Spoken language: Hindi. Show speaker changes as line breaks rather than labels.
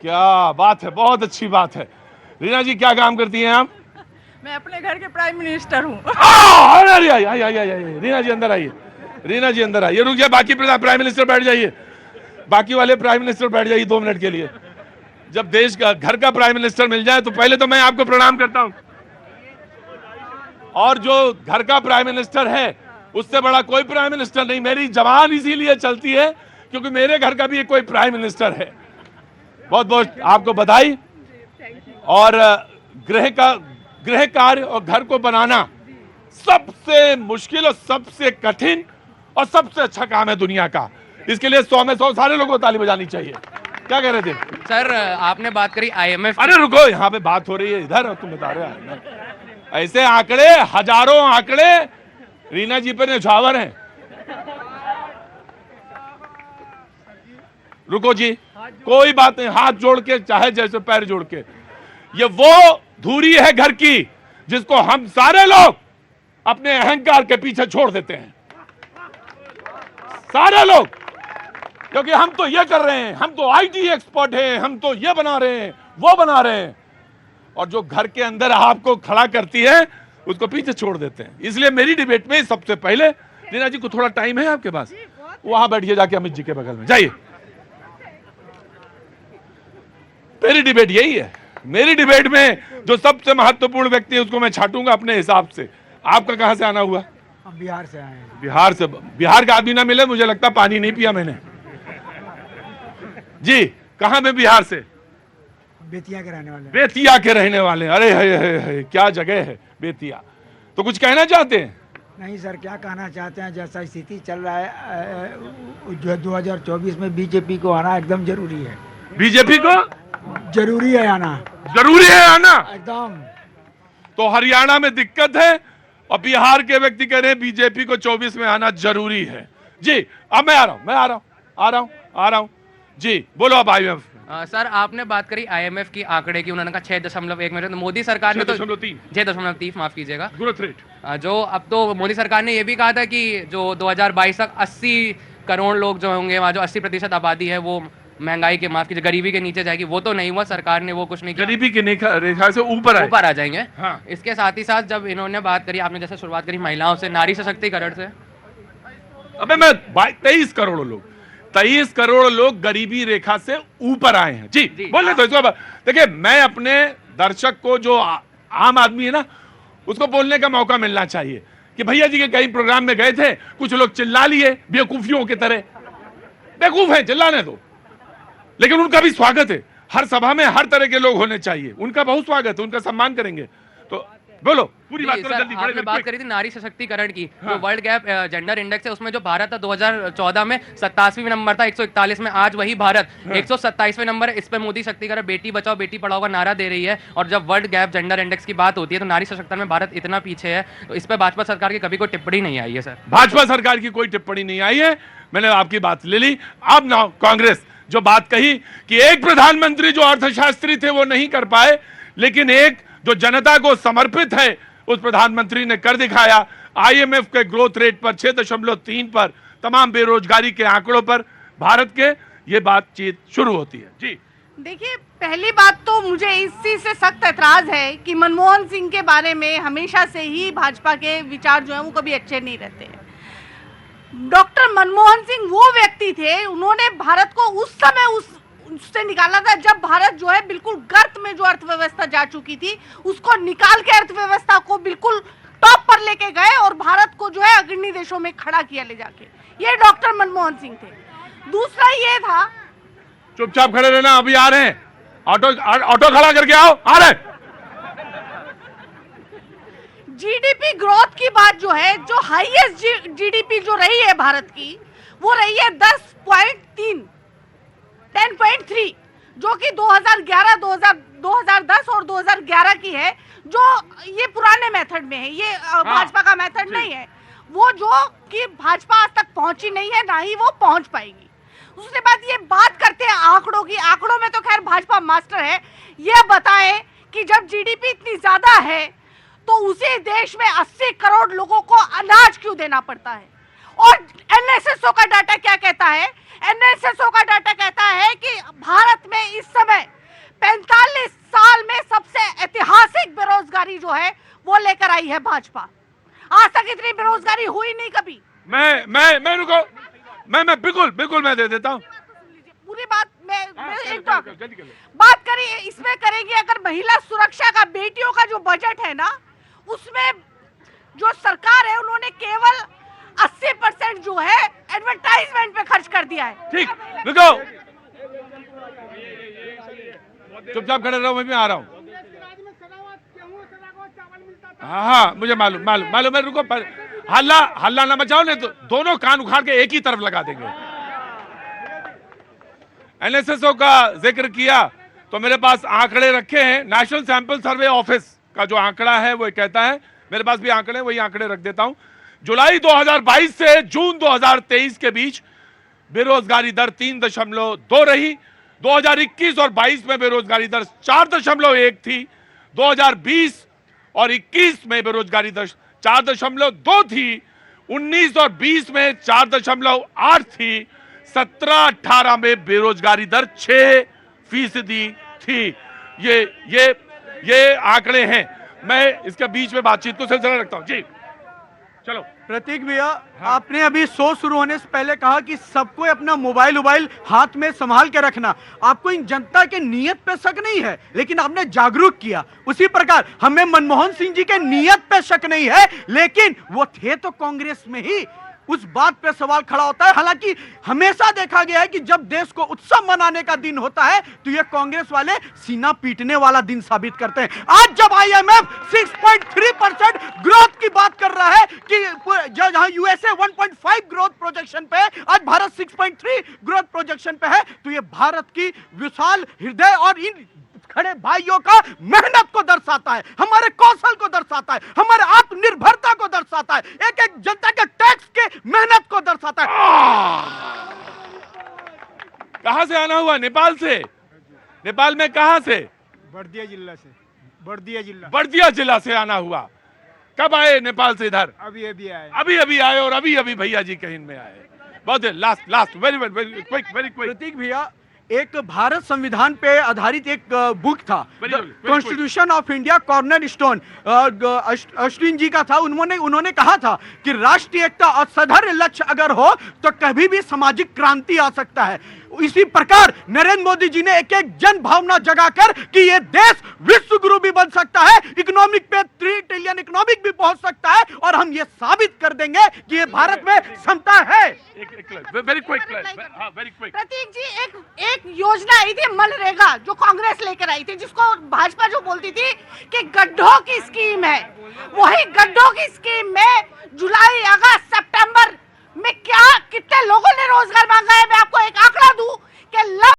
क्या बात है, बहुत अच्छी बात है। रीना जी क्या काम करती हैं आप?
मैं अपने घर के प्राइम मिनिस्टर हूँ।
रीना जी अंदर आइए, रीना जी अंदर आइए। रुक जाइए, बाकी प्राइम मिनिस्टर बैठ जाइए, बाकी वाले प्राइम मिनिस्टर बैठ जाइए 2 मिनट के लिए। जब देश का घर का प्राइम मिनिस्टर मिल जाए तो पहले तो मैं आपको प्रणाम करता हूं। और जो घर का प्राइम मिनिस्टर है उससे बड़ा कोई प्राइम मिनिस्टर नहीं। मेरी जबान इसीलिए चलती है क्योंकि मेरे घर का भी एक कोई प्राइम मिनिस्टर है। बहुत बहुत आपको बधाई। और गृह कार्य और घर को बनाना सबसे मुश्किल और सबसे कठिन और सबसे अच्छा काम है दुनिया का। इसके लिए 100 में 100 सारे लोगों को ताली बजानी चाहिए। क्या कह रहे थे
सर? आपने बात करी IMF।
अरे रुको, यहाँ पे बात हो रही है, इधर और तुम बता रहे हो। ऐसे आंकड़े, हजारों आंकड़े रीना जी पर न्यौछावर हैं। रुको जी, कोई बात नहीं, हाथ जोड़ के चाहे जैसे पैर जोड़ के। ये वो धुरी है घर की जिसको हम सारे लोग अपने अहंकार के पीछे छोड़ देते हैं, सारे लोग। क्योंकि हम तो ये कर रहे हैं, हम तो IT एक्सपर्ट हैं, हम तो ये बना रहे हैं, वो बना रहे हैं, और जो घर के अंदर आपको खड़ा करती है उसको पीछे छोड़ देते हैं। इसलिए मेरी डिबेट में सबसे पहले, रीना जी को थोड़ा टाइम है आपके पास, वहां बैठिए जाके अमित जी के बगल में जाइए। मेरी डिबेट यही है। मेरी डिबेट में जो सबसे महत्वपूर्ण व्यक्ति है उसको मैं छांटूंगा अपने हिसाब से। आपका कहां से आना हुआ?
हम बिहार से आए हैं।
बिहार से? बिहार का आदमी ना मिले, मुझे लगता पानी नहीं पिया मैंने जी। कहां में बिहार से?
बेतिया के रहने वाले।
बेतिया के रहने वाले? अरे है, क्या जगह है बेतिया। तो कुछ कहना चाहते हैं?
नहीं सर, क्या कहना चाहते हैं, जैसा स्थिति चल रहा है जो 2024 में बीजेपी को आना एकदम जरूरी है।
बीजेपी को
जरूरी है आना,
जरूरी है आना
एकदम।
तो हरियाणा में दिक्कत है और बिहार के व्यक्ति कह रहे हैं बीजेपी को 24 में आना जरूरी है। जी अब मैं आ रहा हूं जी। बोलो अब IMF।
सर आपने बात करी IMF की आंकड़े की, उन्होंने कहा 6.1 में। तो मोदी सरकार ने तो 6.3 माफ कीजिएगा
ग्रोथ रेट।
जो अब तो मोदी सरकार ने यह भी कहा था कि जो 2022 तक 80 करोड़ लोग जो होंगे, वहाँ जो 80% आबादी है वो महंगाई के, माफ कीजिए, गरीबी के नीचे जाएगी। वो तो नहीं हुआ, सरकार ने वो कुछ नहीं किया,
गरीबी की रेखा से ऊपर
आ जाएंगे।
हाँ।
इसके साथ ही साथ जब इन्होंने बात करी, आपने जैसे शुरुआत करी महिलाओं से, नारी सशक्तिकरण से,
अबे मैं 23 करोड़ लोग गरीबी रेखा से ऊपर आए हैं जी। बोले तो इसको देखिए, मैं अपने दर्शक को जो आम आदमी है ना उसको बोलने का मौका मिलना चाहिए कि भैया जी के कई प्रोग्राम में गए थे, कुछ लोग चिल्ला लिए बेवकूफियों की तरह। बेवकूफ है, चिल्लाने दो, लेकिन उनका भी स्वागत है। हर सभा में हर तरह के लोग होने चाहिए, उनका बहुत स्वागत है, उनका सम्मान करेंगे। तो बोलो पूरी बात करो जल्दी।
आपने बात करी थी नारी सशक्तिकरण की। हाँ। जो वर्ल्ड गैप जेंडर इंडेक्स है उसमें जो भारत था 2014 में 87वें नंबर था 141 में, आज वही भारत 127वें नंबर है। इस पे मोदी शक्तिकरण, बेटी बचाओ बेटी पढ़ाओ का नारा दे रही है। और जब वर्ल्ड गैप जेंडर इंडेक्स की बात होती है तो नारी सशक्तिकरण में भारत इतना पीछे है। तो इस पे भाजपा सरकार की कभी कोई टिप्पणी नहीं आई है सर?
भाजपा सरकार की कोई टिप्पणी नहीं आई है, मैंने आपकी बात ले ली। अब ना कांग्रेस जो बात कही कि एक प्रधानमंत्री जो अर्थशास्त्री थे वो नहीं कर पाए, लेकिन एक जो जनता को समर्पित है उस प्रधानमंत्री ने कर दिखाया। IMF के ग्रोथ रेट पर 6.3 पर, तमाम बेरोजगारी के आंकड़ों पर भारत के, ये बातचीत शुरू होती है जी।
देखिए, पहली बात तो मुझे इस चीज से सख्त ऐतराज है कि मनमोहन सिंह के बारे में हमेशा से ही भाजपा के विचार जो है वो कभी अच्छे नहीं रहते हैं। डॉक्टर मनमोहन सिंह वो व्यक्ति थे, उन्होंने भारत को उस समय उससे निकाला था जब भारत जो है बिल्कुल गर्त में जो अर्थव्यवस्था जा चुकी थी, उसको निकाल के अर्थव्यवस्था को बिल्कुल टॉप पर लेके गए और भारत को जो है अग्रणी देशों में खड़ा किया ले जाके। ये डॉक्टर मनमोहन सिंह थे। दूसरा ये था,
चुपचाप खड़े रहना, अभी आ रहे हैं, ऑटो खड़ा करके आओ, आ रहे।
GDP ग्रोथ की बात जो है, जो हाईएस्ट GDP जो रही है भारत की, वो रही है 10.3, जो कि 2011, 2010 और 2011 की है, जो ये पुराने मेथड में है, ये भाजपा का मेथड नहीं है। वो जो कि भाजपा आज तक पहुंची नहीं है, ना ही वो पहुंच पाएगी। उसके बाद ये बात करते हैं आंकड़ों की। आंकड़ों में तो खैर भाजपा मास्टर है। ये बताएं कि जब GDP इतनी ज्यादा है तो उसी देश में 80 करोड़ लोगों को अनाज क्यों देना पड़ता है? और एनएसएसओ का डाटा क्या कहता है? एनएसएसओ का डाटा कहता है कि भारत में इस समय 45 साल में सबसे ऐतिहासिक बेरोजगारी जो है वो लेकर आई है भाजपा। आज तक इतनी बेरोजगारी हुई नहीं कभी।
मैं रुको, मैं बिल्कुल मैं दे देता हूँ
पूरी बात। मैं एक बात करिए इसमें करेंगे, अगर महिला सुरक्षा का, बेटियों का जो बजट है ना, उसमें जो सरकार है उन्होंने केवल 80% जो है एडवर्टाइजमेंट पे खर्च कर दिया है।
ठीक, रुको, चुपचाप खड़े रहो, मैं भी आ रहा हूँ। हाँ मुझे मालूम है, रुको, हल्ला ना मचाओ, नहीं तो दोनों कान उखाड़ के एक ही तरफ लगा देंगे। एनएसएसओ का जिक्र किया तो मेरे पास आंकड़े रखे हैं। नेशनल सैंपल सर्वे ऑफिस का जो आंकड़ा है वो कहता है, मेरे पास भी आंकड़े, वही आंकड़े रख देता हूं। जुलाई 2022 से जून 2023 के बीच बेरोजगारी दर 3.2 रही। 2021 और 22 में बेरोजगारी दर 4.1 थी। 2020 और 21 में बेरोजगारी दर 4.2 थी। 19 और 20 में 4.8 थी। 17-18 में बेरोजगारी दर 6% थी। ये आंकड़े हैं। मैं इसके बीच में बातचीत को सिलसिला रखता हूं। जी चलो
प्रतीक भैया, आपने अभी शो शुरू होने से पहले कहा कि सबको अपना मोबाइल हाथ में संभाल के रखना। आपको इन जनता के नियत पे शक नहीं है, लेकिन आपने जागरूक किया। उसी प्रकार हमें मनमोहन सिंह जी के नियत पे शक नहीं है, लेकिन वो थे तो कांग्रेस में ही, उस बात पे सवाल खड़ा होता है। हालांकि हमेशा देखा गया है कि जब देश को उत्सव मनाने का दिन होता है तो ये कांग्रेस वाले सीना पीटने वाला दिन साबित करते हैं। आज जब आईएमएफ 6.3% ग्रोथ की बात कर रहा है कि जहां यूएसए 1.5 ग्रोथ प्रोजेक्शन पे है, आज भारत 6.3 ग्रोथ प्रोजेक्शन पे है, तो ये भारत की विशाल हृदय और इन खड़े भाइयों का मेहनत को दर्शाता है, हमारे कौशल को दर्शाता है, हमारे आत्मनिर्भरता को दर्शाता है, एक एक जनता के टैक्स के मेहनत को दर्शाता है।
कहां से आना हुआ? नेपाल से। नेपाल में कहां से?
बर्दिया जिला से।
बर्दिया जिला से आना हुआ। कब आए नेपाल से इधर?
अभी आए।
अभी आए और अभी भैया जी कहीं में आए। बहुत लास्ट वेरी क्विक।
प्रतीक भैया, एक भारत संविधान पे आधारित एक बुक था, constitution of India cornerstone, Ashwin ji का था। उन्होंने कहा था कि राष्ट्रीय एकता और सधर्य लक्ष्य अगर हो तो कभी भी सामाजिक क्रांति आ सकता है। इसी प्रकार नरेंद्र मोदी जी ने एक एक जन भावना जगाकर कि ये देश विश्व गुरु भी बन सकता है, इकोनॉमिक पे 3 ट्रिलियन इकोनॉमिक भी पहुंच सकता है, और हम ये साबित कर देंगे कि ये भारत में क्षमता है।
Very quick.
प्रतीक जी, एक योजना आई थी मनरेगा जो कांग्रेस लेकर आई थी, जिसको भाजपा जो बोलती थी कि गड्ढों की स्कीम है, वही गड्ढों की स्कीम में जुलाई, अगस्त, सितंबर में क्या कितने लोगों ने रोजगार मांगा है? मैं आपको एक आंकड़ा दूं कि